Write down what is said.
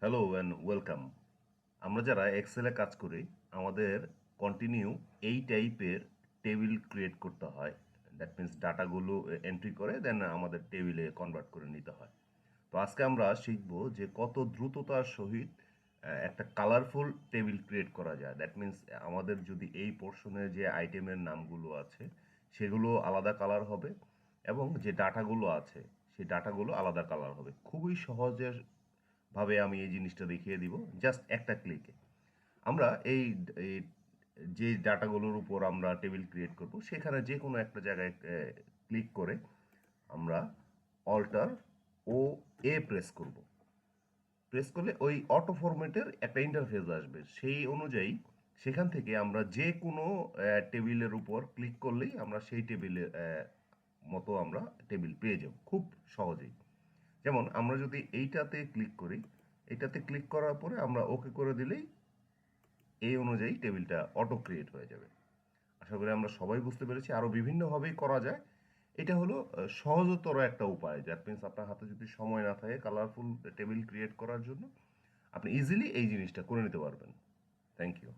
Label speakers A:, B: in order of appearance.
A: Hello and welcome. আমরা যারা এক্সেলে কাজ করি আমাদের কন্টিনিউ এই টাইপের টেবিল ক্রিয়েট করতে হয়। দ্যাট মিন্স ডাটাগুলো এন্ট্রি করে দেন আমাদের টেবিলে কনভার্ট করে নিতে হয়। তো আজকে আমরা শিখব যে কত দ্রুততার সহিত একটা কালারফুল টেবিল ক্রিয়েট করা যায়। দ্যাট মিন্স আমাদের যদি এই পোর্শনের যে আইটেমের নামগুলো আছে সেগুলো আলাদা কালার হবে এবং যে ডাটাগুলো আছে সেই ডাটাগুলো আলাদা কালার হবে। খুবই সহজে ভাবে আমি এই জিনিসটা দেখিয়ে দিব জাস্ট একটা ক্লিকে। আমরা এই যে ডাটাগুলোর উপর আমরা টেবিল ক্রিয়েট করব সেখানে যে কোনো একটা জায়গায় ক্লিক করে আমরা অল্টার ও প্রেস করব। প্রেস করলে ওই অটো ফরম্যাটের একটা ইন্টারফেস আসবে, সেই অনুযায়ী সেখান থেকে আমরা যে কোনো টেবিলের উপর ক্লিক করলেই আমরা সেই টেবিলের মতো আমরা টেবিল পেয়ে যাব খুব সহজেই। যেমন আমরা যদি এইটাতে ক্লিক করি, এটাতে ক্লিক করার পরে আমরা ওকে করে দিলেই এই অনুযায়ী টেবিলটা অটো ক্রিয়েট হয়ে যাবে। আশা করি আমরা সবাই বুঝতে পেরেছি। আরও বিভিন্নভাবেই করা যায়। এটা হলো সহজতর একটা উপায়। দ্যাট মিন্স আপনার হাতে যদি সময় না থাকে কালারফুল টেবিল ক্রিয়েট করার জন্য, আপনি ইজিলি এই জিনিসটা করে নিতে পারবেন। Thank you.